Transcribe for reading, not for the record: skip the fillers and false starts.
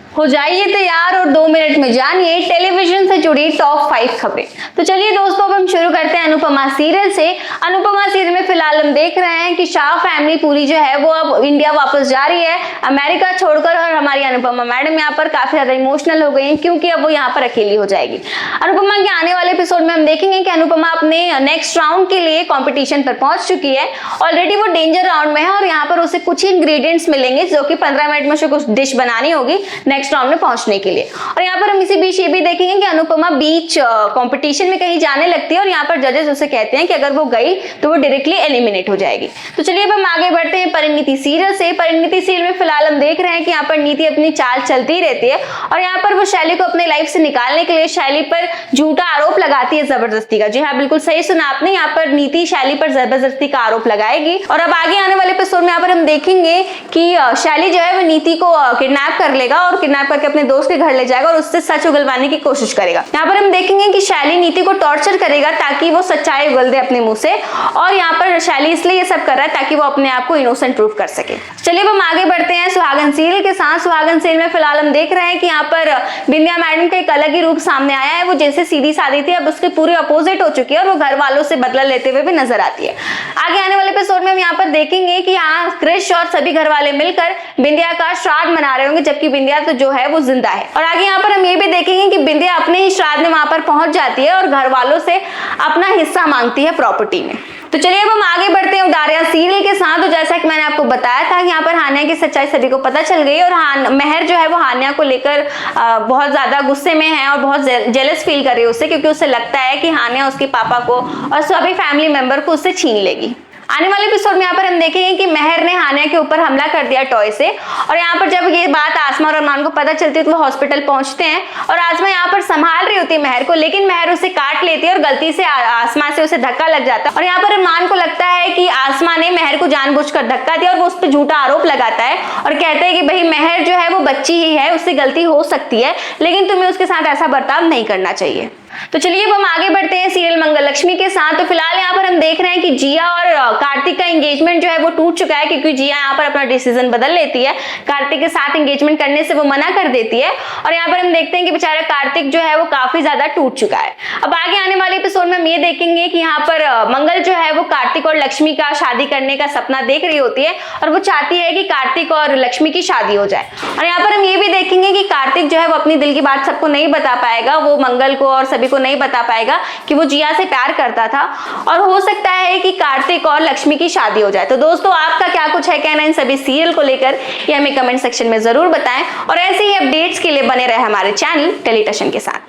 हो जाइए तैयार और 2 मिनट में जानिए टेलीविजन से जुड़ी टॉप 5 खबरें। तो चलिए दोस्तों, अब हम शुरू करते हैं अनुपमा सीरियल से। अनुपमा सीरियल में फिलहाल हम देख रहे हैं कि शाह फैमिली पूरी जो है वो अब इंडिया वापस जा रही है अमेरिका छोड़कर, और हमारी अनुपमा मैडम यहाँ पर काफी ज्यादा इमोशनल हो गई हैं क्योंकि अब वो यहाँ पर अकेली हो जाएगी। अनुपमा के आने वाले एपिसोड में हम देखेंगे कि अनुपमा अपने नेक्स्ट राउंड के लिए कॉम्पिटिशन पर पहुंच चुकी है। ऑलरेडी वो डेंजर राउंड में है और यहाँ पर उसे कुछ ही इंग्रेडिएंट्स मिलेंगे जो कि 15 मिनट में उसे कुछ डिश बनानी होगी नेक्स्ट राउंड में पहुंचने के लिए। और यहाँ पर हम इसी बीच ये भी देखेंगे कि अनुपमा बीच कंपटीशन में कहीं जाने लगती है और यहाँ पर जजेस उसे कहते हैं कि अगर वो गई तो वो डायरेक्टली एलिमिनेट हो जाएगी। तो चलिए अब हम आगे बढ़ते हैं परिणीति सीरियल से। परिणीति सीरियल में फिलहाल हम देख रहे हैं कि यहाँ पर नीति अपनी चाल चलती रहती है और यहाँ पर वो शैली को अपने लाइफ से निकालने के लिए शैली पर झूठा आरोप लगाती है जबरदस्ती का। जी हाँ, बिल्कुल सही सुना आपने, यहाँ पर नीति शैली पर जबरदस्ती का आरोप लगाएगी। और अब आगे आने वाले एपिसोड में यहाँ पर हम देखेंगे कि शैली जो है वो नीति को किडनैप कर लेगा और किडनैप करके अपने दोस्त के घर ले जाएगा और उससे सच उगलवाने की कोशिश करेगा। यहाँ पर हम देखेंगे कि शैली नीति को टॉर्चर करेगा ताकि वो सच्चाई उगल दे अपने मुंह से, और यहाँ पर शैली इसलिए ये सब कर रहा है ताकि वो अपने आप को इनोसेंट प्रूव कर सके। चलिए हम आगे बढ़ते हैं सुहागन सीरियल के साथ। सुहागन सीरियल में फिलहाल हम देख रहे हैं कि यहाँ पर बिंदिया मैडम का एक अलग ही रूप सामने आया है। वो जैसे सीधी सादी थी अब उसके पूरे अपोजिट हो चुकी है और वो घर वालों से बदला लेते हुए भी नजर आती है। आगे आने वाले एपिसोड में हम यहाँ पर देखेंगे कि यहाँ क्रिश और सभी घर वाले मिलकर बिंदिया का श्राद्ध मना रहे होंगे, जबकि बिंदिया तो जो है वो जिंदा है। और आगे यहाँ पर हम ये भी देखेंगे कि बिंदिया अपने ही श्राद्ध में वहां पर पहुंच जाती है और घर वालों से अपना हिस्सा मांगती है प्रॉपर्टी में। तो चलिए अब हम आगे बढ़ते हैं उदारिया सीरियल के साथ। तो जैसा कि मैंने आपको बताया था कि यहाँ पर हान्या की सच्चाई सभी को पता चल गई और महर जो है वो हान्या को लेकर बहुत ज्यादा गुस्से में है और बहुत जेलस फील कर रही है उससे, क्योंकि उसे लगता है कि हान्या उसके पापा को और सभी फैमिली मेंबर को उससे छीन लेगी। आने वाले एपिसोड में यहाँ पर हम देखेंगे कि महर ने हान्या के ऊपर हमला कर दिया टॉय से, और यहाँ पर जब ये बात आसमा और अरमान को पता चलती है तो वो हॉस्पिटल पहुंचते हैं और आसमा यहाँ पर संभाल रही होती है महर को, लेकिन महर उसे काट लेती है और गलती से आसमा से उसे धक्का लग जाता है। और यहाँ पर अरमान को लगता है कि आसमा ने महर को जानबूझकर धक्का दिया और वो उस पर झूठा आरोप लगाता है और कहता है कि भाई महर जो है वो बच्ची ही है, उससे गलती हो सकती है, लेकिन तुम्हें उसके साथ ऐसा बर्ताव नहीं करना चाहिए। तो चलिए अब हम आगे बढ़ते हैं सीरियल मंगल लक्ष्मी के साथ। तो फिलहाल यहाँ पर हम देख रहे हैं कि जिया और कार्तिक का एंगेजमेंट जो है वो टूट चुका है, क्योंकि जिया यहाँ पर अपना डिसीजन बदल लेती है, कार्तिक के साथ एंगेजमेंट करने से वो मना कर देती है। और यहाँ पर हम देखते हैं कि बेचारा कार्तिक जो है वो काफी ज्यादा टूट चुका है। अब आगे आने वाले एपिसोड में हम ये देखेंगे कि यहाँ पर मंगल जो है वो कार्तिक और लक्ष्मी का शादी करने का सपना देख रही होती है और वो चाहती है कि कार्तिक और लक्ष्मी की शादी हो जाए। और यहाँ पर हम ये भी देखेंगे कि कार्तिक जो है वो अपनी दिल की बात सबको नहीं बता पाएगा, वो मंगल को और सभी को नहीं बता पाएगा कि वो जिया से प्यार करता था, और हो सकता है कि कार्तिक और लक्ष्मी की शादी हो जाए। तो दोस्तों, आपका क्या कुछ है कहना इन सभी सीरियल को लेकर, ये हमें कमेंट सेक्शन में जरूर बताएं और ऐसे ही अपडेट्स के लिए बने रहे हमारे चैनल टेलीटशन के साथ।